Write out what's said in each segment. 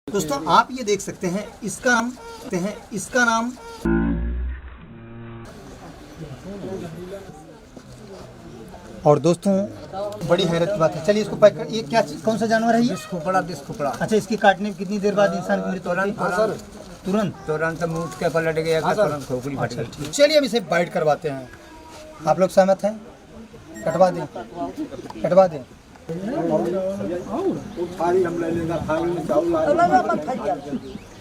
दोस्तों आप ये देख सकते हैं, इसका नाम और दोस्तों बड़ी हैरत की बात है। चलिए इसको पैक कर। ये क्या चीज, कौन सा जानवर है ये? खोपड़ा। अच्छा, इसकी काटने में कितनी देर बाद इंसान की मृत्यु होती है? तुरंत मुंह के पलट गया, तुरंत खोपड़ी फट गई। चलिए अब इसे बाइट करवाते हैं। आप लोग सहमत हैं? कटवा दें।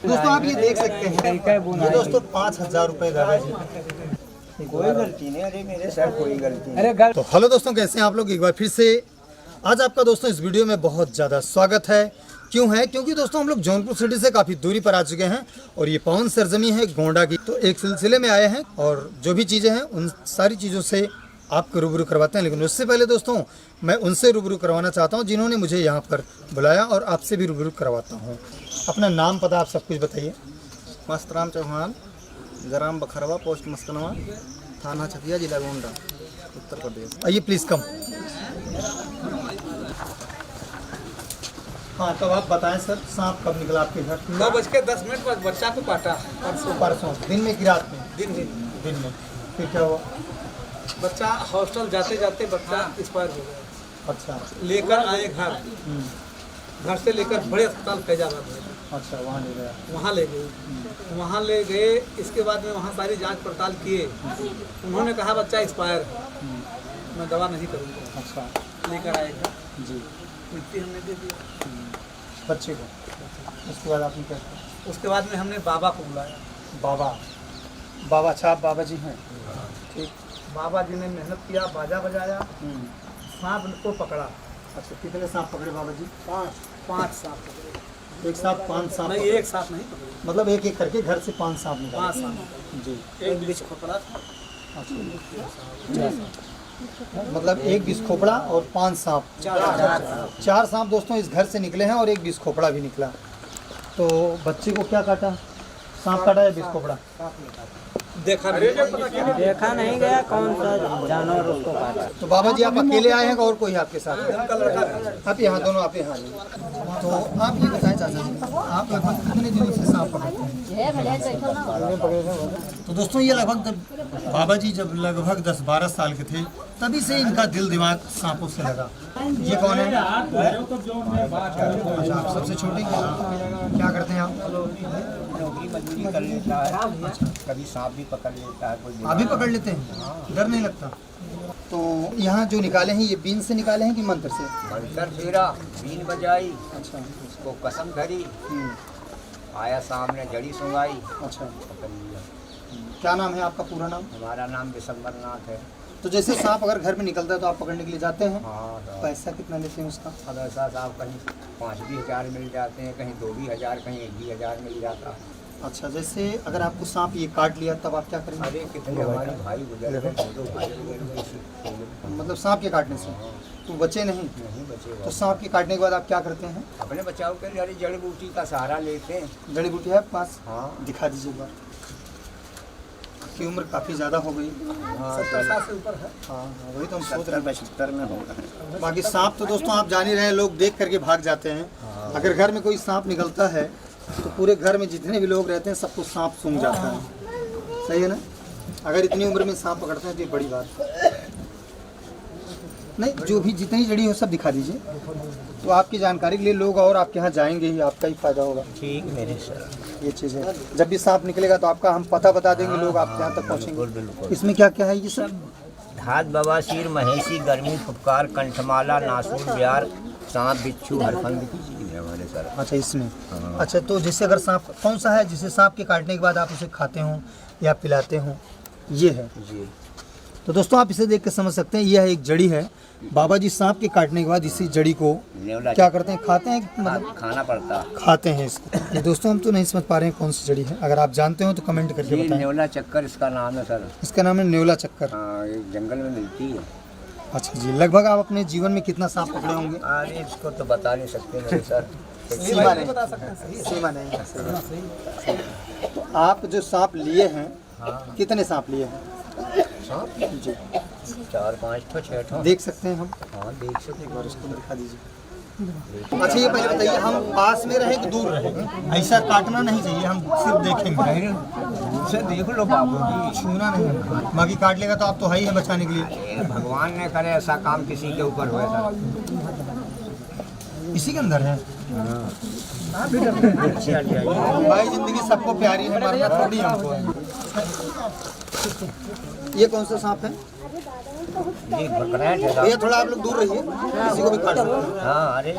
दोस्तों आप ये देख सकते हैं, ये दोस्तों 5,000 रुपए का। कोई गलती नहीं, अरे मेरे सर कोई गलती नहीं। तो हेलो दोस्तों, कैसे हैं आप लोग? एक बार फिर से आज आपका दोस्तों इस वीडियो में बहुत ज़्यादा स्वागत है। क्यों है? क्योंकि दोस्तों हम लोग जौनपुर सिटी से काफ़ी दूरी पर आ चुके हैं और ये पावन सरजमी है गोंडा की। तो एक सिलसिले में आए हैं और जो भी चीज़ें हैं उन सारी चीज़ों से आपको रूबरू करवाते हैं। लेकिन उससे पहले दोस्तों मैं उनसे रूबरू करवाना चाहता हूँ जिन्होंने मुझे यहाँ पर बुलाया, और आपसे भी रूबरू करवाता हूँ। अपना नाम पता आप सब कुछ बताइए। मस्तराम चौहान, ग्राम बखरवा, पोस्ट मस्कनवा, थाना छतिया, जिला गोंडा, उत्तर प्रदेश। आइए प्लीज़ कम। हाँ, तो आप बताएं सर, सांप कब निकला आपके घर? 9:10 पर बच्चा को काटा। परसों दिन में कि रात में? दिन में। फिर क्या हुआ? बच्चा हॉस्टल जाते जाते बच्चा एक्सपायर हो गया। अच्छा। लेकर आए घर से लेकर बड़े अस्पताल फैजाबाद में। अच्छा, वहाँ ले गया। वहाँ ले गए। इसके बाद में वहाँ सारी जांच पड़ताल किए। उन्होंने कहा बच्चा एक्सपायर है, मैं दवा नहीं करूँगा। अच्छा। लेकर आए घर जी। मिट्टी हमने दे दिया बच्चे को। उसके बाद आपने क्या किया? उसके बाद में हमने बाबा को बुलाया। बाबा, अच्छा आप बाबा जी हैं? ठीक। बाबा जी ने मेहनत किया, बाजा बजाया, सांप को पकड़ा। अच्छा, कितने सांप पकड़े बाबा जी? 5 सांप पकड़े। एक साथ 5 सांप? नहीं, एक सांप नहीं पकड़े, मतलब एक एक करके घर से 5 सांप निकाले? 5 सांप जी। एक बीच खोपड़ा। मतलब एक बीस खोपड़ा और 5 सांप। 4 सांप दोस्तों इस घर से निकले हैं और एक बीस खोपड़ा भी निकला। तो बच्चे को क्या काटा? सांप काटा या बीस खोपड़ा? देखा नहीं गया कौन सा जानवर उसको काटा। तो बाबा जी आप अकेले आए हैं और कोई है आपके साथ? आप यहाँ दोनों आप यहाँ। तो आप ये बताएं चाचा जी, आप लगभग कितने दिनों से सांप पकड़ते हैं? तो दोस्तों ये लगभग बाबा जी जब लगभग 10-12 साल के थे तभी से इनका दिल दिमाग सांपों से लगा। ये कौन है? अच्छा, आप सबसे छोटे? क्या करते हैं आप? नौकरी मजदूरी कर लेता है, कभी सांप भी पकड़ लेता है। कोई आप भी पकड़ लेते हैं? डर नहीं लगता? तो यहाँ जो निकाले हैं ये बीन से निकाले हैं कि मंत्र से? मंत्र फेरा, बीन बजाई, अच्छा। उसको कसम धरी, आया सामने जड़ी सुंगाई, अच्छा। पकड़ लिया। क्या नाम है आपका? पूरा नाम? हमारा नाम विशंबरनाथ है। तो जैसे सांप अगर घर में निकलता है तो आप पकड़ने के लिए जाते हैं? हाँ। पैसा कितना लेते हैं उसका? अब ऐसा साहब कहीं 5 भी हज़ार मिल जाते हैं, कहीं 2 भी हज़ार, कहीं 1 भी हज़ार मिल जाता है। अच्छा, जैसे अगर आपको सांप ये काट लिया तब आप क्या करेंगे? अरे कितने हमारे भाई गुजर गए, 2 भाई गुजर गए। मतलब सांप के काटने से तो बचे नहीं? नहीं बचे। तो सांप के काटने के बाद आप क्या करते हैं? अपने बचाव के लिए अरे जड़ी बूटी का सहारा लेते हैं। जड़ी बूटी है आपके पास? हाँ। दिखा दीजिए एक बार। की उम्र काफ़ी ज़्यादा हो गई। 70 साल से ऊपर है। हाँ, वही तो हम सोच रहे हैं। 75 में होगा। बाकी सांप तो दोस्तों आप जान ही रहे हैं, लोग देख करके भाग जाते हैं। अगर घर में कोई सांप निकलता है तो पूरे घर में जितने भी लोग रहते हैं सबको सांप सूंघ जाता है। सही है ना? अगर इतनी उम्र में सांप पकड़ते हैं तो ये बड़ी बात नहीं। जो भी जितनी जड़ी हो सब दिखा दीजिए। तो आपकी जानकारी के लिए लोग और आपके यहाँ जाएंगे ही, आपका ही फायदा होगा। ठीक मेरे सर, ये चीज़ है। जब भी सांप निकलेगा तो आपका हम पता बता देंगे, लोग आपके यहाँ तक पहुँचेंगे। इसमें क्या क्या है ये सब? धात, बवासीर, महेशी, गर्मी, फुफकार, कंठमाला, नासूर, ब्यार, सांप, बिच्छू, हरफंद की चीज़ है हमारे सर। अच्छा, इसमें। अच्छा, तो जैसे अगर सांप कौन सा है जिसे सांप के काटने के बाद आप उसे खाते हो या पिलाते हो? ये है जी। तो दोस्तों आप इसे देख के समझ सकते हैं, यह एक जड़ी है। बाबा जी सांप के काटने के बाद इसी जड़ी को क्या करते हैं? खाते हैं? मतलब खाना पड़ता, खाते हैं इसको। ये दोस्तों हम तो नहीं समझ पा रहे हैं कौन सी जड़ी है। अगर आप जानते हो तो कमेंट करके बताएं। नेवला चक्कर इसका नाम है सर। इसका नाम है नेवला चक्कर। हाँ, ये जंगल में मिलती है। अच्छा जी। लगभग आप अपने जीवन में कितना सांप पकड़े होंगे? अरे इसको तो बता नहीं सकते मेरे सर। सीमा नहीं, सीमा नहीं। तो आप जो सांप लिए हैं, कितने सांप लिए हैं? सांप जी 4-5 ठो 6 ठो देख सकते हैं हम? हाँ देख सकते एक बार उसको दिखा दीजिए। अच्छा ये पहले बताइए, हम पास में रहे कि दूर रहे? ऐसा काटना नहीं चाहिए, हम सिर्फ देखेंगे। से देख लो बाबू जी, छूना नहीं, बाकी काट लेगा तो आप तो है ही है बचाने के लिए। भगवान ने करे ऐसा काम किसी के ऊपर हो ऐसा। इसी के अंदर है भाई, जिंदगी सबको प्यारी है, मरना थोड़ी हमको है। ये कौन सा सांप है? ये बकरा है भैया थोड़ा आप लोग दूर रहिए, किसी को भी काट सकते हैं। हाँ, अरे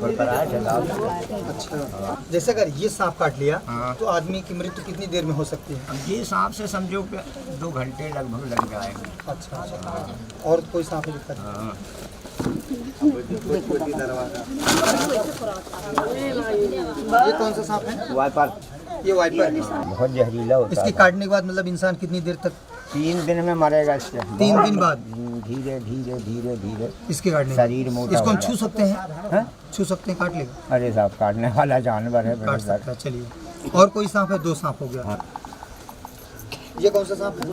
बकरा है। अच्छा, जैसे अगर ये सांप काट लिया हाँ। तो आदमी की मृत्यु कितनी देर में हो सकती है? अब ये सांप से समझो कि 2 घंटे लगभग लग जाएंगे। अच्छा, और कोई सांप है दिक्कत? हाँ, ये कौन सा सांप है? वाइपर ये वाइपर। बहुत जहरीला होता इसकी है। काटने के बाद मतलब इंसान कितनी देर तक? 3 दिन में मरेगा इससे। 3 दिन बाद धीरे धीरे धीरे धीरे इसके काटने के शरीर बाद। मोटा इसको हम हो छू सकते हैं? हैं? छू सकते हैं, काट लेगा? अरे साहब, काटने वाला जानवर है। काट सकता है। चलिए, और कोई सांप है? 2 सांप हो गया। हाँ। ये कौन सा सांप है?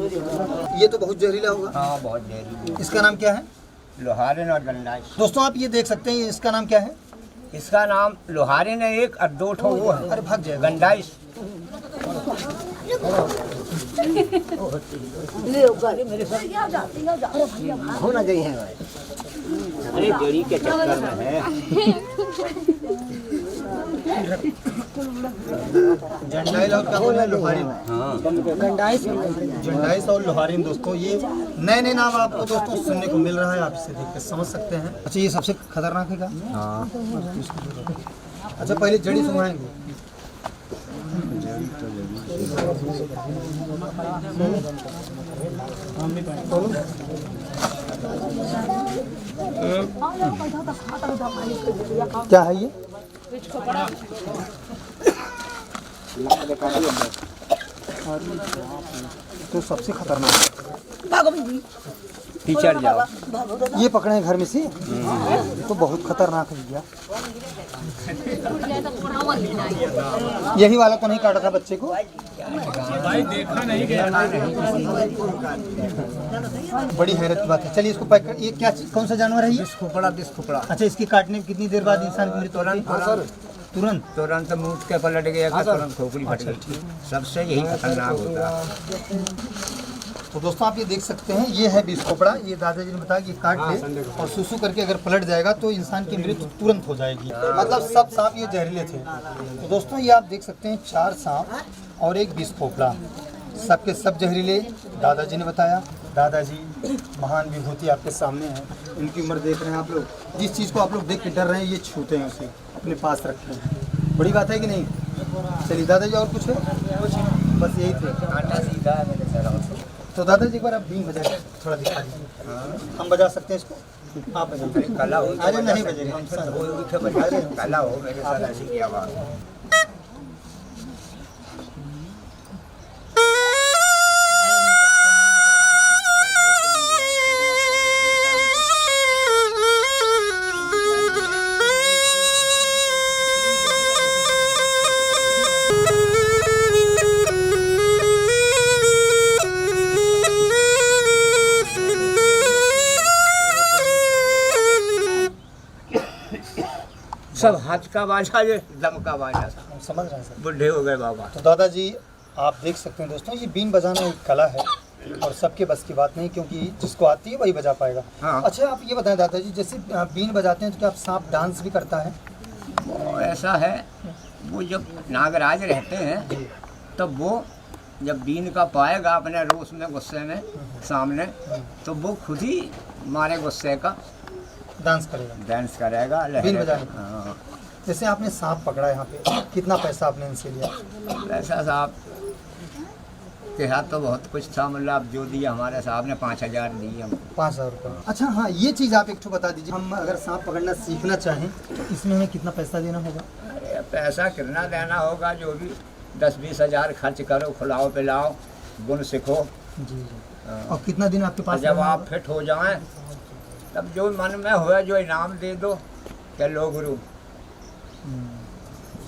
ये तो बहुत जहरीला होगा। हाँ, बहुत जहरीला। इसका नाम क्या है? लोहारिन और गंडाइस। दोस्तों आप ये देख सकते हैं, इसका नाम क्या है? इसका नाम लोहारिन है एक, और 2 ठो वो है। अरे भाग जाएगा। गंडाइस। होना चाहिए भाई। अरे जड़ी के चक्कर में है। जंडाइस और क्या बोला? लोहारिन। हाँ, जंडाइस और लोहारिन। दोस्तों ये नए नए नाम आपको दोस्तों सुनने को मिल रहा है, आप इसे देख के समझ सकते हैं। अच्छा, ये सबसे खतरनाक है क्या? हाँ। अच्छा, पहले जड़ी सुनाएंगे। क्या है ये? तो सबसे खतरनाक टीचर जाओ। ये पकड़े हैं घर में से, तो बहुत खतरनाक है भैया। यही वाला तो नहीं काटा था बच्चे को? बड़ी हैरत की बात है। चलिए इसको पैक कर। ये क्या कौन सा जानवर है ये? खोपड़ा, दिस खोपड़ा। अच्छा, इसकी काटने में कितनी देर बाद इंसान की मृत्यु होती है? तुरंत? तुरंत मुंह के पलट गया, तुरंत खोपड़ी फट गई। सबसे यही खतरनाक होता है। तो दोस्तों आप ये देख सकते हैं, ये है बिस्कोपड़ा। ये दादाजी ने बताया कि काट ले और सुसु करके अगर पलट जाएगा तो इंसान की मृत्यु तुरंत हो जाएगी। मतलब सब सांप ये जहरीले थे। तो दोस्तों ये आप देख सकते हैं, 4 सांप और एक बिस्कोपड़ा, सबके सब जहरीले। दादाजी ने बताया। दादाजी महान विभूति आपके सामने है, इनकी उम्र देख रहे हैं आप लोग। जिस चीज़ को आप लोग देख के डर रहे हैं, ये छूते हैं, उसे अपने पास रखते हैं। बड़ी बात है कि नहीं? चलिए दादाजी, और कुछ है? बस यही थे। कांटा सीधा है मेरे सर। तो दादाजी एक बार आप बीन बजा के थोड़ा दिखा दीजिए। हम बजा सकते हैं इसको? आप बजाइए। कला हो, अरे नहीं बजेगा, हम सर कला हो मेरे सर, ऐसी की आवाज़। सब हाथ का बाजा, ये दम का बाजा था। हम समझ रहे हैं सर। बुढ़े हो गए बाबा। तो दादाजी आप देख सकते हैं दोस्तों, ये बीन बजाना एक कला है और सबके बस की बात नहीं, क्योंकि जिसको आती है वही बजा पाएगा। हाँ। अच्छा आप ये बताएं दादाजी, जैसे आप बीन बजाते हैं तो क्या आप सांप डांस भी करता है? वो ऐसा है, वो जब नागराज रहते हैं तब वो जब बीन का पाएगा अपने रोष में, गुस्से में सामने, तो वो खुद ही मारे गुस्से का डांस करेगा, डांस करेगा। बीन बजाने का। हाँ। जैसे आपने सांप पकड़ा यहाँ पे, कितना पैसा आपने इनसे लिया? ऐसा साहब के हाथ तो बहुत कुछ था, मतलब जो दिया हमारे साहब ने 5000 दिए हमको। 5000 रुपये। अच्छा हाँ, ये चीज़ आप एक ठो बता दीजिए, हम अगर सांप पकड़ना सीखना चाहें तो इसमें हमें कितना पैसा देना होगा? अरे पैसा कितना देना होगा, जो भी 10-20 हज़ार खर्च करो, खिलाओ पिलाओ, गुण सीखो। जी जी। और कितना दिन आपके पास जब रहना आप होगा? फिट हो जाएं तब जो मन में हुआ जो इनाम दे दो, क्या लो गुरु।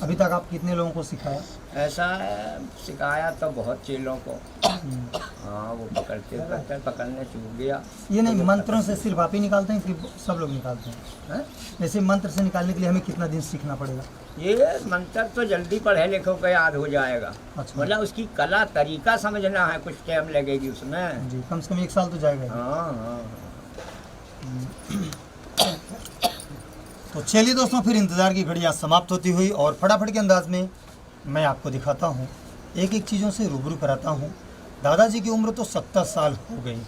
अभी तक आप कितने लोगों को सिखाया? ऐसा है, सिखाया तो बहुत चेलों को। हाँ, वो पकड़ने चूक गया। ये नहीं, मंत्रों से सिर्फ आप ही निकालते हैं कि सब लोग निकालते हैं? जैसे मंत्र से निकालने के लिए हमें कितना दिन सीखना पड़ेगा? ये मंत्र तो जल्दी पढ़े लिखो का याद हो जाएगा। अच्छा। मतलब उसकी कला तरीका समझना है, कुछ टाइम लगेगी उसमें। जी, कम से कम 1 साल तो जाएगा। हाँ हाँ। तो चलिए दोस्तों, फिर इंतज़ार की घड़ी आज समाप्त होती हुई और फटाफट के अंदाज में मैं आपको दिखाता हूँ, एक एक चीज़ों से रूबरू कराता हूँ। दादाजी की उम्र तो 70 साल हो गई।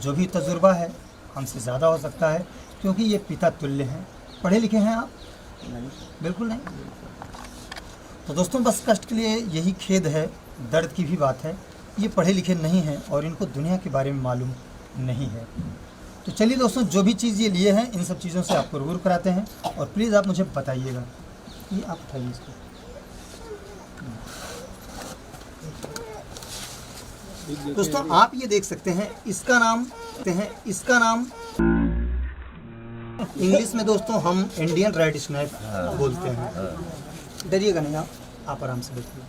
जो भी तजुर्बा है हमसे ज़्यादा हो सकता है, क्योंकि ये पिता तुल्य हैं। पढ़े लिखे हैं आप? नहीं, बिल्कुल नहीं। तो दोस्तों, बस कष्ट के लिए यही खेद है, दर्द की भी बात है। ये पढ़े लिखे नहीं हैं और इनको दुनिया के बारे में मालूम नहीं है। तो चलिए दोस्तों, जो भी चीज़ ये लिए हैं इन सब चीज़ों से आपको रूबरू कराते हैं और प्लीज़ आप मुझे बताइएगा। ये आप उठाइए इसको। दोस्तों, आप ये देख सकते हैं, इसका नाम इंग्लिश में दोस्तों हम इंडियन रेड स्नेक बोलते हैं। डरिएगा नहीं आप आराम से देखिए।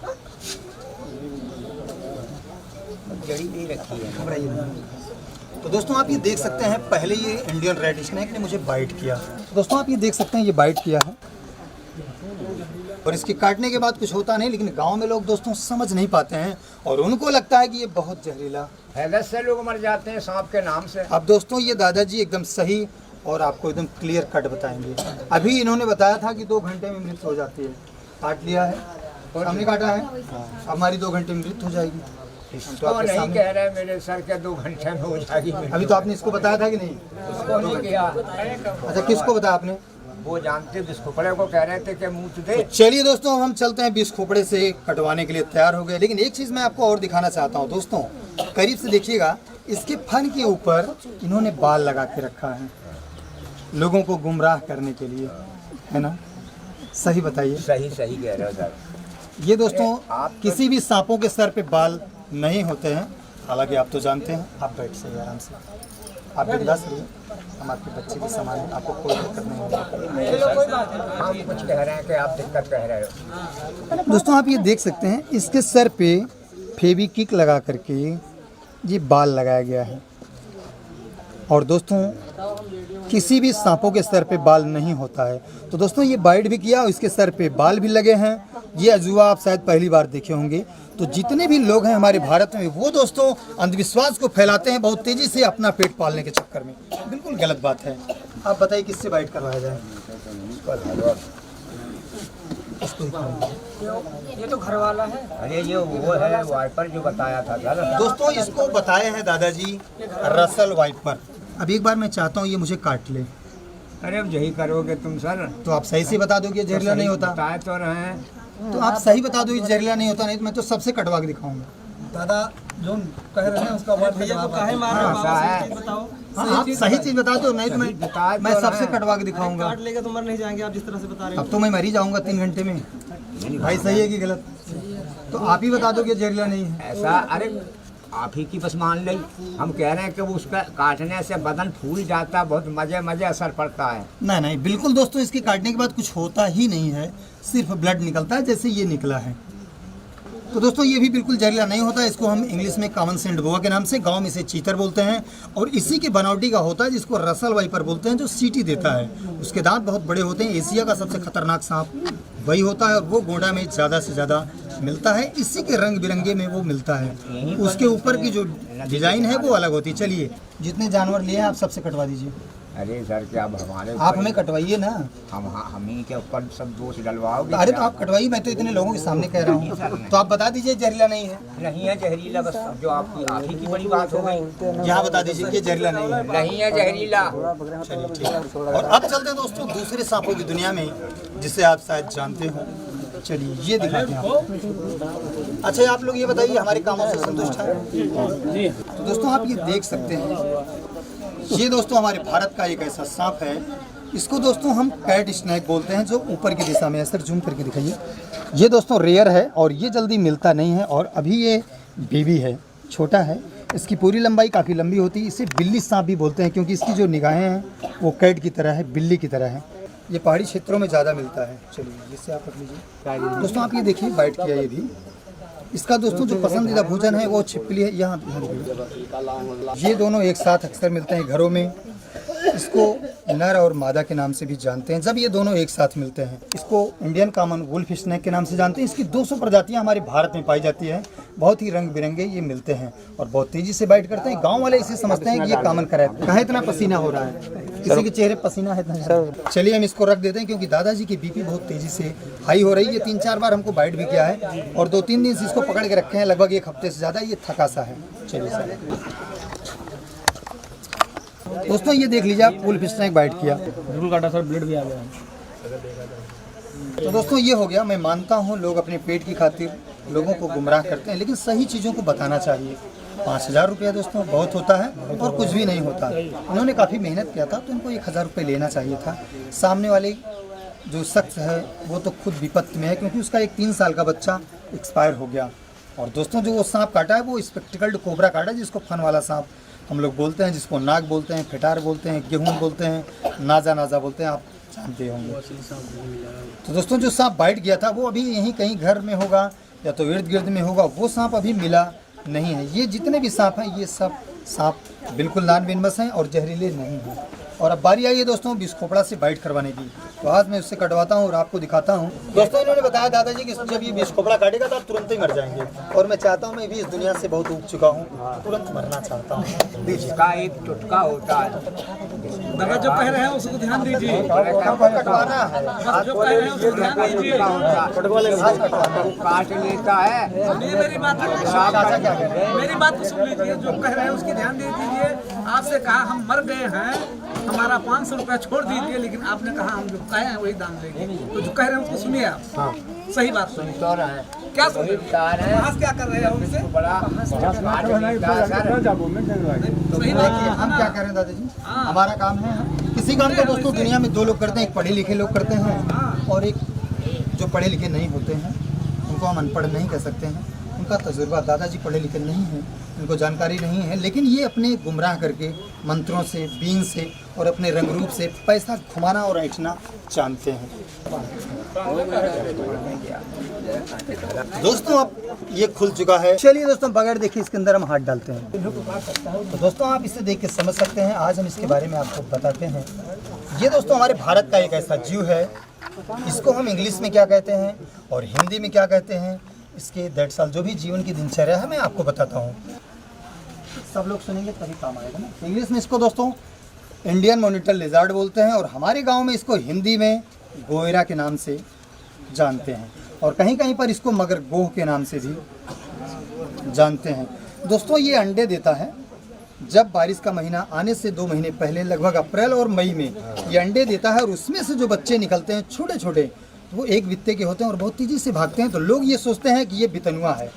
जड़ी नहीं रखी है। घबराइए नहीं। तो दोस्तों, आप ये देख सकते हैं, पहले ये इंडियन रेड स्नेक ने मुझे बाइट किया। दोस्तों, आप ये देख सकते हैं, ये बाइट किया है और इसके काटने के बाद कुछ होता नहीं, लेकिन गांव में लोग दोस्तों समझ नहीं पाते हैं और उनको लगता है कि ये बहुत जहरीला। हैदत से लोग मर जाते हैं सांप के नाम से। अब दोस्तों, ये दादाजी एकदम सही और आपको एकदम क्लियर कट बताएंगे। अभी इन्होंने बताया था कि 2 घंटे में मृत्यु हो जाती है। काट लिया है, सामने काटा है, अब हमारी 2 घंटे में मृत्यु हो जाएगी। तो नहीं कह रहे मेरे सर के 2 घंटे में हो जाएगी। अभी तो आपने इसको बताया था कि नहीं? उसको नहीं किया। अच्छा, किसको बताया आपने? वो जानते बिस खोपड़े को कह रहे थे कि मुँह दे। तो चलिए दोस्तों, अब हम चलते हैं, बिस खोपड़े से कटवाने के लिए तैयार हो गए। लेकिन एक चीज़ मैं आपको और दिखाना चाहता हूँ दोस्तों, करीब से देखिएगा। इसके फन के ऊपर इन्होंने बाल लगा के रखा है, लोगों को गुमराह करने के लिए, है ना? सही बताइए। सही कह रहे हो सर। ये दोस्तों, किसी भी सांपों के सर पे बाल नहीं होते हैं। हालांकि आप तो जानते हैं। आप बैठ से आराम से, आप बिंदास रहिए, हम आपके बच्चे के समान हैं, आपको कोई दिक्कत नहीं होगी। हम कुछ कह रहे हैं कि आप दिक्कत कह रहे हो। दोस्तों, आप ये देख सकते हैं, इसके सर पे फेविक्विक लगा करके ये बाल लगाया गया है। और दोस्तों, किसी भी सांपों के सर पे बाल नहीं होता है। तो दोस्तों, ये बाइट भी किया और इसके सर पे बाल भी लगे हैं। ये अजूबा आप शायद पहली बार देखे होंगे। तो जितने भी लोग हैं हमारे भारत में, वो दोस्तों अंधविश्वास को फैलाते हैं बहुत तेज़ी से अपना पेट पालने के चक्कर में। बिल्कुल गलत बात है। आप बताइए, किससे बाइट करवाया जाए? ये तो घर वाला है। अरे ये वो है वाइपर जो बताया था सर। दोस्तों, इसको बताए हैं दादाजी रसल वाइपर। अब एक बार मैं चाहता हूँ ये मुझे काट ले। अरे अब यही करोगे तुम सर। तो आप सही से बता दो कि ये जहरीला नहीं होता। बताए तो रहे हैं। तो आप सही बता दो ये जहरीला नहीं होता, नहीं तो मैं तो सबसे कटवा के दिखाऊंगा। दादा जो कह रहे हैं उसका बात भैया को काहे मार रहे हो? ऐसा है। बताओ। हाँ, आप सही चीज बता दो, नहीं तो बताए मैं तो सबसे रहे। कटवा के दिखाऊंगा। काट लेगा तो मर नहीं जाएंगे आप जिस तरह से बता रहे हो। अब तो मैं मर ही जाऊंगा 3 घंटे में। भाई सही है कि गलत? तो आप ही बता दो कि जहरीला नहीं है। ऐसा अरे आप ही की बस मान ली। हम कह रहे हैं कि वो उसका काटने से बदन फूल जाता, बहुत मजे असर पड़ता है। नहीं नहीं, बिल्कुल दोस्तों, इसके काटने के बाद कुछ होता ही नहीं है, सिर्फ ब्लड निकलता है जैसे ये निकला है। तो दोस्तों, ये भी बिल्कुल जहरीला नहीं होता। इसको हम इंग्लिश में कॉमन सेंट बोआ के नाम से, गांव में इसे चीतर बोलते हैं। और इसी के बनावटी का होता है जिसको रसल वाइपर बोलते हैं, जो सीटी देता है। उसके दांत बहुत बड़े होते हैं। एशिया का सबसे खतरनाक सांप वही होता है और वो गोंडा में ज़्यादा से ज़्यादा मिलता है। इसी के रंग बिरंगे में वो मिलता है। उसके ऊपर की जो डिज़ाइन है वो अलग होती है। चलिए, जितने जानवर लिए हैं आप सबसे कटवा दीजिए। अरे सर क्या अब हमारे आप हमें कटवाइए ना। हम ही के ऊपर सब दोष डलवाओगे? अरे तो आप कटवाइए, मैं तो इतने लोगों के सामने कह रहा हूँ। तो आप बता दीजिए जहरीला नहीं है। नहीं है जहरीला, बस जो आपकी आप ही की बड़ी बात हो गई। यहाँ बता दीजिए कि जहरीला नहीं है। नहीं है जहरीला। चलिए ठीक है। और अब चलते हैं दोस्तों दूसरे सांपों की दुनिया में, जिसे आप शायद जानते हो। चलिए ये दिखाते हैं आपको। अच्छा, आप लोग ये बताइए, हमारे कामों से संतुष्ट हैं? तो दोस्तों, आप ये देख सकते हैं, ये दोस्तों हमारे भारत का एक ऐसा सांप है। इसको दोस्तों हम कैट स्नेक बोलते हैं, जो ऊपर की दिशा में है। सर जूम करके दिखाइए। ये दोस्तों रेयर है और ये जल्दी मिलता नहीं है। और अभी ये बेबी है, छोटा है। इसकी पूरी लंबाई काफ़ी लंबी होती है। इसे बिल्ली सांप भी बोलते हैं, क्योंकि इसकी जो निगाहें हैं वो कैट की तरह है, बिल्ली की तरह है। ये पहाड़ी क्षेत्रों में ज़्यादा मिलता है। चलिए जिससे आप रख लीजिए। दोस्तों आप ये देखिए बाइट किया ये भी। इसका दोस्तों जो पसंदीदा भोजन है वो छिपकली है। यहाँ ये दोनों एक साथ अक्सर मिलते हैं घरों में। इसको नर और मादा के नाम से भी जानते हैं जब ये दोनों एक साथ मिलते हैं। इसको इंडियन कॉमन वुल्फ स्नेक के नाम से जानते हैं। इसकी 200 प्रजातियां हमारे भारत में पाई जाती है। बहुत ही रंग बिरंगे ये मिलते हैं और बहुत तेजी से बाइट करते हैं। गांव वाले इसे समझते हैं कि ये कॉमन करैट है। कहाँ इतना पसीना हो रहा है, किसी के चेहरे पसीना है इतना। चलिए हम इसको रख देते हैं क्योंकि दादाजी की बीपी बहुत तेजी से हाई हो रही है। 3-4 बार हमको बाइट भी किया है और 2-3 दिन से इसको पकड़ के रखे हैं, लगभग 1 हफ्ते से ज़्यादा। ये थका सा है। चलिए सर दोस्तों ये देख लीजिए आप वुल्फ स्नेक बाइट किया, बिल्कुल काटा सर, ब्लड भी आ गया। तो दोस्तों ये हो गया। मैं मानता हूँ लोग अपने पेट की खातिर लोगों को गुमराह करते हैं, लेकिन सही चीज़ों को बताना चाहिए। 5,000 रुपया दोस्तों बहुत होता है और कुछ भी नहीं होता। उन्होंने काफ़ी मेहनत किया था तो उनको 1,000 रुपये लेना चाहिए था। सामने वाले जो शख्स है वो तो खुद विपत्ति में है क्योंकि उसका एक 3 साल का बच्चा एक्सपायर हो गया। और दोस्तों जो वो सांप काटा है वो स्पेक्टिकल्ड कोबरा काटा है, जिसको फन वाला सांप हम लोग बोलते हैं, जिसको नाग बोलते हैं, फिटार बोलते हैं, गेहूं बोलते हैं, नाजा बोलते हैं, आप जानते होंगे। तो दोस्तों जो सांप बाइट गया था वो अभी यहीं कहीं घर में होगा या तो इर्द गिर्द में होगा। वो सांप अभी मिला नहीं है। ये जितने भी सांप हैं ये सब सांप बिल्कुल नॉन वेनमस हैं और जहरीले नहीं हैं। और अब बारी आई है दोस्तों विष खोपड़ा से बाइट करवाने की। तो आज मैं उससे कटवाता हूँ और आपको दिखाता हूँ। दोस्तों इन्होंने बताया दादाजी कि जब ये विष खोपड़ा काटेगा तो आप तुरंत ही मर जाएंगे। और मैं चाहता हूँ, मैं भी इस दुनिया से बहुत ऊब चुका हूँ, तुरंत मरना चाहता हूँ। इसका एक टुटका होता है। दादा जो कह रहे हैं उसको ध्यान दीजिए। कटवाना है, जो कह रहे हैं उसको ध्यान दीजिए। आज कटवाना है। काट लेता है। मेरी बात चाचा क्या कह रहे हैं? मेरी बात तो सुन लीजिए। जो कह रहे हैं उसकी ध्यान दे दीजिए। आपसे कहा हम मर गए हैं, हमारा 500 रुपया छोड़ दीजिए, लेकिन आपने कहा हम जो कहे हैं वही दाम देंगे। तो जो कह रहे हैं उसको सुनिए आप। सही बात सुनिए। तो रहा है क्या सुन है क्या कर रहे हैं उनसे? बड़ा सही बात देखिए हम क्या करें दादाजी, हमारा काम है, किसी काम को दोस्तों दुनिया में 2 लोग करते हैं। एक पढ़े लिखे लोग करते हैं और एक जो पढ़े लिखे नहीं होते हैं। उनको हम अनपढ़ नहीं कह सकते हैं। उनका तजुर्बा, दादाजी पढ़े लिखे नहीं हैं, उनको जानकारी नहीं है, लेकिन ये अपने गुमराह करके मंत्रों से, बीन से और अपने रंग रूप से पैसा घुमाना और ऐंठना जानते हैं। दोस्तों अब ये खुल चुका है। चलिए दोस्तों बगैर देखे इसके अंदर हम हाथ डालते हैं। तो दोस्तों आप इसे देख के समझ सकते हैं। आज हम इसके बारे में आपको बताते हैं। ये दोस्तों हमारे भारत का एक ऐसा जीव है, इसको हम इंग्लिश में क्या कहते हैं और हिंदी में क्या कहते हैं, इसके दैट साल जो भी जीवन की दिनचर्या है मैं आपको बताता हूँ। सब लोग सुनेंगे तभी काम आएगा ना। इंग्लिश में इसको दोस्तों इंडियन मॉनिटर लिजार्ड बोलते हैं और हमारे गांव में इसको हिंदी में गोयरा के नाम से जानते हैं और कहीं कहीं पर इसको मगर गोह के नाम से भी जानते हैं। दोस्तों ये अंडे देता है जब बारिश का महीना आने से 2 महीने पहले, लगभग अप्रैल और मई में ये अंडे देता है और उसमें से जो बच्चे निकलते हैं छोटे छोटे, तो वो 1 बित्ते के होते हैं और बहुत तेज़ी से भागते हैं। तो लोग ये सोचते हैं कि ये बितनुआ है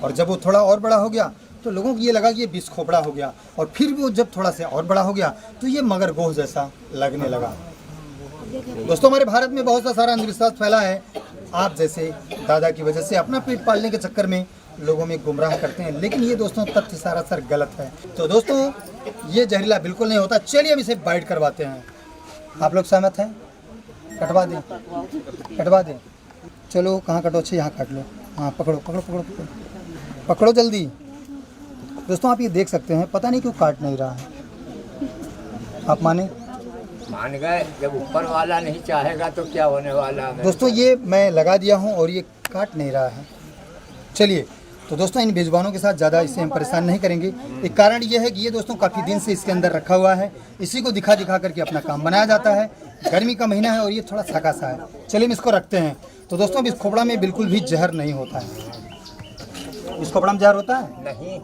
और जब वो थोड़ा और बड़ा हो गया तो लोगों को ये लगा कि ये विष खोपड़ा हो गया और फिर वो जब थोड़ा सा और बड़ा हो गया तो ये मगर गोह जैसा लगने लगा। दोस्तों हमारे भारत में बहुत सा सारा अंधविश्वास फैला है। आप जैसे दादा की वजह से अपना पेट पालने के चक्कर में लोगों में गुमराह करते हैं, लेकिन ये दोस्तों तथ्य सारा सर गलत है। तो दोस्तों ये जहरीला बिल्कुल नहीं होता। चलिए हम इसे बाइट करवाते हैं। आप लोग सहमत हैं? कटवा दें, कटवा दें। चलो कहाँ कटो? अच्छे यहाँ काट लो। हाँ पकड़ो पकड़ो पकड़ो पकड़ो पकड़ो जल्दी। दोस्तों आप ये देख सकते हैं, पता नहीं क्यों काट नहीं रहा है। आप मान गए, जब ऊपर वाला नहीं चाहेगा तो क्या होने वाला है। दोस्तों ये मैं लगा दिया हूँ और ये काट नहीं रहा है। चलिए तो दोस्तों इन बेजुबानों के साथ ज़्यादा इसे हम परेशान नहीं करेंगे। एक कारण ये है कि ये दोस्तों काफ़ी दिन से इसके अंदर रखा हुआ है। इसी को दिखा दिखा करके अपना काम बनाया जाता है। गर्मी का महीना है और ये थोड़ा थका सा है। चलिए हम इसको रखते हैं। तो दोस्तों इस खोपड़ा में बिल्कुल भी जहर नहीं होता है। इस खोपड़ा में जहर होता है? नहीं।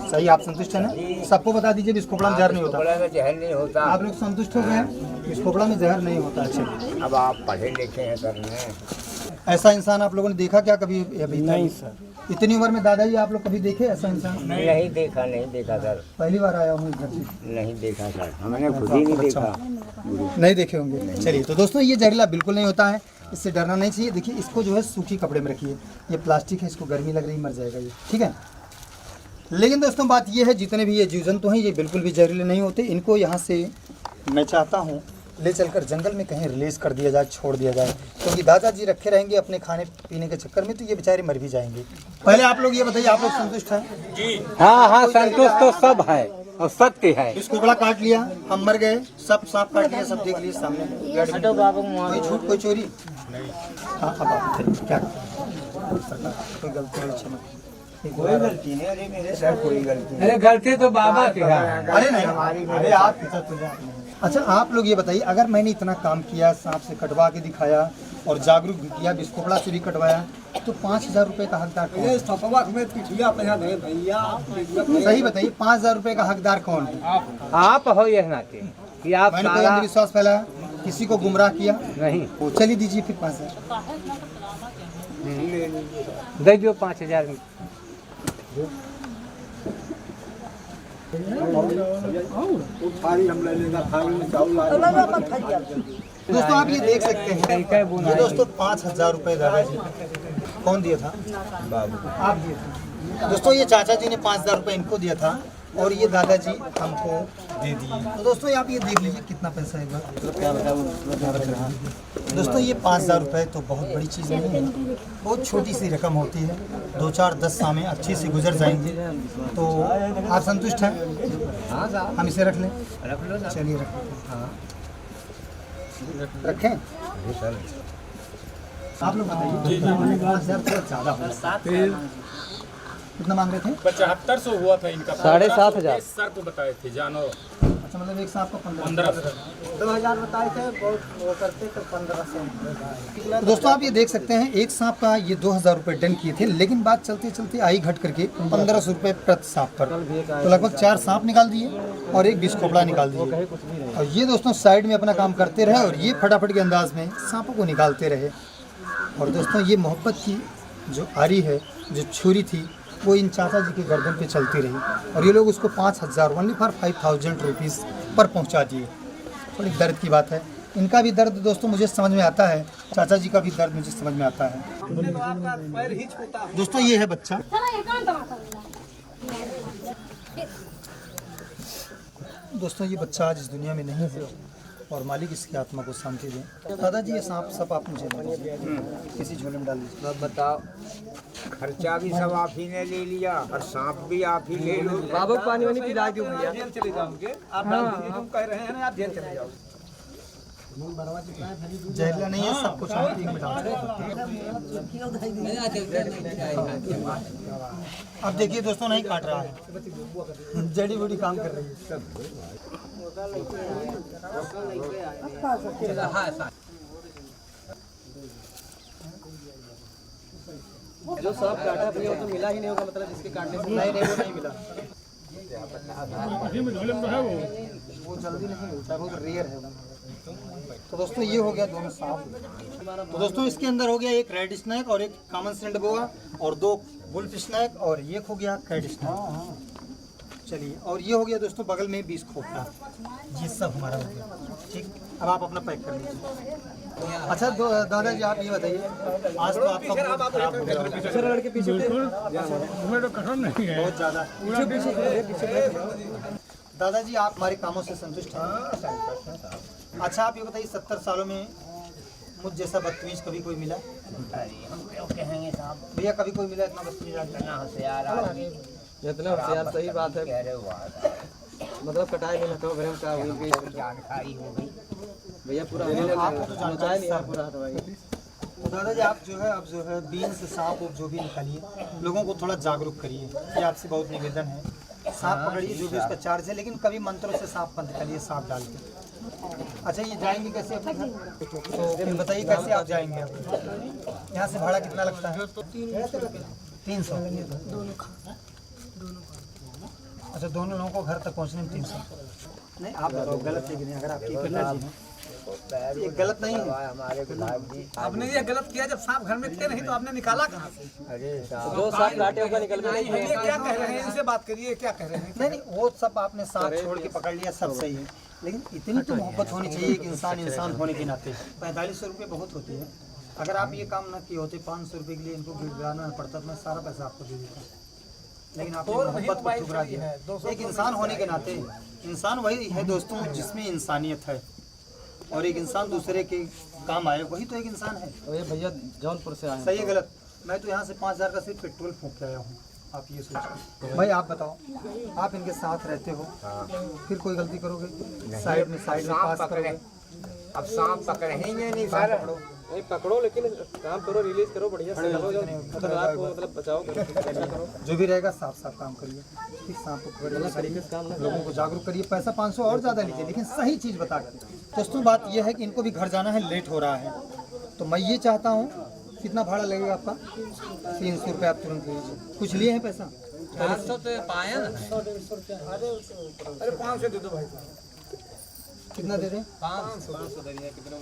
सही, आप संतुष्ट हैं ना? सबको बता दीजिए इस खोपड़ा में जहर नहीं होता। जहर नहीं होता। आप लोग संतुष्ट हो गए? इस खोपड़ा में जहर नहीं होता। अच्छा अब आप पढ़े लिखे हैं सर में। ऐसा इंसान आप लोगों ने देखा क्या कभी? अभी नहीं सर। इतनी उम्र में दादाजी आप लोग कभी देखे ऐसा इंसान? नहीं देखा सर। पहली बार आया हूँ इधर से। नहीं देखा सर, हमने खुद ही नहीं देखा। नहीं देखे होंगे। चलिए तो दोस्तों ये जहरीला बिल्कुल नहीं होता है, इससे डरना नहीं चाहिए। देखिए इसको जो है सूखी कपड़े में रखिए। ये प्लास्टिक है, इसको गर्मी लग रही, मर जाएगा ये, ठीक है। लेकिन दोस्तों बात ये है जितने भी ये जीव जंतु हैं ये बिल्कुल भी जहरीले नहीं होते। इनको यहाँ से मैं चाहता हूँ ले चलकर जंगल में कहीं रिलीज कर दिया जाए, छोड़ दिया जाए, क्योंकि दादाजी रखे रहेंगे अपने खाने पीने के चक्कर में तो ये बेचारे मर भी जाएंगे। पहले आप लोग ये बताइए, आप लोग संतुष्ट हैं? हाँ हाँ, संतुष्ट तो सब है और सत्य है। इस कुकड़ा काट लिया, हम मर गए, सब सांप काट लिया, सब देख लिए सामने, कोई झूठ कोई चोरी। हाँ अब आप बताइए क्या कोई गलती है? क्षमा कोई गलती नहीं, अरे मेरे सर कोई गलती नहीं। अरे गलती तो बाबा की है। अरे नहीं, अरे आप अच्छा आप लोग ये बताइए, अगर मैंने इतना काम किया, सांप से कटवा के दिखाया और जागरूक भी किया, बिस्कोपड़ा से भी कटवाया, तो 5,000 रुपए का हकदार कौन है? सही बताइए, 5,000 रुपए का हकदार कौन है? आप हो यह नाते कि आप मैंने कोई सारा अंधविश्वास फैलाया, किसी को गुमराह किया? नहीं। तो चलिए दीजिए फिर 5,000। दे दो 5,000 में। दोस्तों आप ये देख सकते हैं, ये दोस्तों 5,000 रुपए दादाजी कौन दिया था? बाबू। आप दिए थे। दोस्तों ये चाचा जी ने 5,000 रुपए इनको दिया था और ये दादाजी हमको दे दिए। तो दोस्तों आप ये देख लीजिए कितना पैसा है। दोस्तों ये 5,000 रुपए तो बहुत बड़ी चीज़ नहीं है, बहुत छोटी सी रकम होती है। 2 4 10 साल में अच्छे से गुजर जाएंगे। तो आप संतुष्ट हैं? हाँ साहब, हम इसे रख लें? रख लो साहब। चलिए रखें। आप लोग बताइए, 5,000 थोड़ा ज़्यादा हो, कितना मांग रहे थे? 7500 हुआ था इनका। 7,500 सर को बताए थे जानो। अच्छा मतलब एक सांप को 1500 2000 बताए थे, बहुत वो करते तो 1500। तो दोस्तों आप ये देख सकते हैं, एक सांप का ये 2,000 रुपये डन किए थे, लेकिन बात चलते चलते आई घट करके 1,500 रुपये प्रति सांप पर। तो लगभग 4 सांप निकाल दिए और एक बिस्कोपड़ा निकाल दिए। और ये दोस्तों साइड में अपना काम करते रहे और ये फटाफट के अंदाज में सांपों को निकालते रहे। और दोस्तों ये मोहब्बत की जो आरी है, जो छुरी थी, वो इन चाचा जी के गर्दन पे चलती रही और ये लोग उसको 5,000 ओनली फॉर 5,000 रुपीज़ पर पहुंचा दिए। थोड़ी दर्द की बात है, इनका भी दर्द दोस्तों मुझे समझ में आता है, चाचा जी का भी दर्द मुझे समझ में आता है। दोस्तों ये है बच्चा, दोस्तों ये बच्चा आज इस दुनिया में नहीं है और मालिक इसकी आत्मा को शांति दे। दादाजी ये सांप सब आप मुझे दे दीजिए, किसी झोले में डाल दीजिए। अब बताओ, खर्चा भी सब आप ही ने ले लिया और सांप भी आप ही ले लो। बाबा पानी वानी पिला दो भैया। जेल चले जाओगे आप, डाल दीजिए, जो कह रहे हैं ना, आप जेल चले जाओ। जहरीला नहीं है, सब कुछ हम एक में डाल। अब देखिए दोस्तों नहीं काट रहा है, जड़ी बूटी काम कर रही है। जो सांप काटा भैया वो तो मिला ही नहीं होगा, मतलब इसके काटने से नहीं वो नहीं मिला, वो जल्दी नहीं मिलता है, बहुत रेयर है वो। तो दोस्तों ये हो गया दोनों सांप। तो दोस्तों इसके अंदर हो गया एक रेड स्नैक और एक कॉमन सैंड बोआ और 2 वुल्फ स्नैक और ये हो गया कैट स्नैक। चलिए, और ये हो गया दोस्तों बगल में 20 खोपड़ा, ये सब हमारा हो गया। ठीक, अब आप अपना पैक कर लीजिए। अच्छा दादाजी आप ये बताइए, आज तो आपका बहुत खराब हो गया, बहुत ज़्यादा। दादाजी आप हमारे कामों से संतुष्ट हैं? अच्छा आप ये बताइए, 70 सालों में मुझ जैसा बदतमीज कभी कोई मिला? हम क्यों कहेंगे साहब, भैया कभी कोई मिला इतना बदतमीज आदमी? इतना होशियार आदमी। इतना होशियार, सही बात है। कह रहे हो आप, मतलब कटाई नहीं लगता भैया का हुई गई जानकारी हो गई। भैया पूरा आपको तो जानकारी नहीं है पूरा तो भाई। तो दादाजी आप जो है, अब जो है बीन से सांप और जो भी निकालिए, लोगों को थोड़ा जागरूक करिए, ये आपसे बहुत निवेदन है। सांप पकड़िए, जो भी उसका चार्ज है, लेकिन कभी मंत्रों से सांप मत निकालिए, सांप डाल के। अच्छा ये जाएंगे कैसे अपने घर? तो फिर बताइए कैसे आप जाएंगे? यहाँ से भाड़ा कितना लगता है? 300। अच्छा दोनों लोगों को घर तक पहुँचने में 300? नहीं आप बताओ गलत है कि नहीं? अगर आपकी ये गलत नहीं है। हमारे गुलाब आपने ये गलत किया, जब सांप घर में थे नहीं तो आपने निकाला कहाँ से? अरे साहब, जो सांप काटे होगा निकल में नहीं ये क्या कह रहे हैं, इनसे बात करिए, क्या कह रहे हैं? नहीं वो सब आपने सांप छोड़ के पकड़ लिया, सब सही है, लेकिन इतनी तो मोहब्बत होनी चाहिए कि इंसान होने के नाते। 4500 रुपये बहुत होते हैं। अगर आप ये काम न किए होते, 500 रुपये के लिए इनको गिराना पड़ता तो मैं सारा पैसा आपको दे देता, लेकिन आपने मोहब्बत को ठुकरा दिया। एक इंसान होने के नाते, इंसान वही है दोस्तों जिसमें इंसानियत है। और एक इंसान दूसरे के काम आए, वही तो एक इंसान है। और ये भैया जौनपुर से आए सही है गलत? मैं तो यहाँ से 5,000 का सिर्फ पेट्रोल फूंक के आया हूँ, आप ये सोचिए। भाई आप बताओ, आप इनके साथ रहते हो, फिर कोई गलती करोगे साइड में पास करोगे? अब सांप पकड़ेंगे नहीं सर। नहीं पकड़ो, लेकिन काम करो, रिलीज करो, बढ़िया से करो, जो खतरनाक हो मतलब बचाओ करो, ऐसा करो। जो भी रहेगा साफ साफ काम करिए, ठीक? सांप को पकड़िए, लोगों को जागरूक करिए। पैसा 500 और ज़्यादा लीजिए, लेकिन सही चीज़ बता के। दोस्तों बात यह है कि इनको भी घर जाना है, लेट हो रहा है, तो मैं ये चाहता हूँ, कितना भाड़ा लगेगा आपका? 300 रुपये आप तुरंत लीजिए। कुछ लिए हैं पैसा? 400 तो पाए ना। अरे 500 दे दो भाई। कितना दे दें? 500 दे दिया, कितने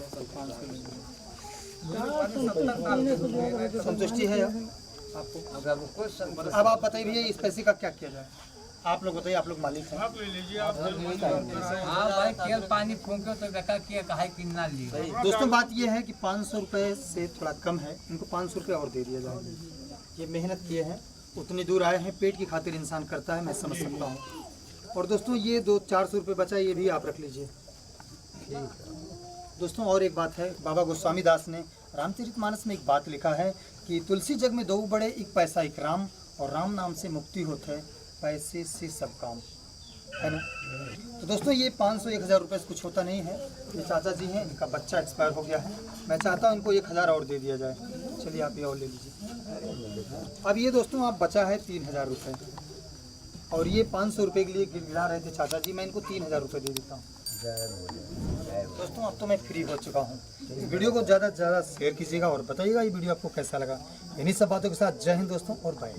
संतुष्टि है आपको? अब आप बताइए भैया इस पैसे का क्या किया जाए? आप लोग बताइए, आप लोग मालिक हैं। हाँ भाई, केवल पानी फूंको तो बेकार किया, कहा कितना लिए। दोस्तों बात ये है कि 500 रुपये से थोड़ा कम है, इनको 500 रुपये और दे दिया जाए। ये मेहनत किए हैं, उतनी दूर आए हैं, पेट की खातिर इंसान करता है, मैं समझ सकता हूँ। और दोस्तों ये 200-400 रुपये बचा, ये भी आप रख लीजिए। दोस्तों और एक बात है, बाबा गोस्वामी दास ने रामचरितमानस में एक बात लिखा है कि तुलसी जग में दो बड़े, एक पैसा एक राम, और राम नाम से मुक्ति होता है, पैसे से सब काम, है ना? तो दोस्तों ये 500-1000 रुपये से कुछ होता नहीं है। ये चाचा जी हैं, इनका बच्चा एक्सपायर हो गया है, मैं चाहता हूँ इनको 1000 और दे दिया जाए। चलिए आप ये और ले लीजिए। अब ये दोस्तों आप बचा है 3000 रुपये, और ये 500 रुपये के लिए गिरा रहे थे चाचा जी, मैं इनको 3000 रुपये दे देता हूँ। दोस्तों अब तो मैं फ्री हो चुका हूँ। वीडियो को ज़्यादा से ज़्यादा शेयर कीजिएगा और बताइएगा ये वीडियो आपको कैसा लगा। इन्हीं सब बातों के साथ जय हिंद दोस्तों, और बाय।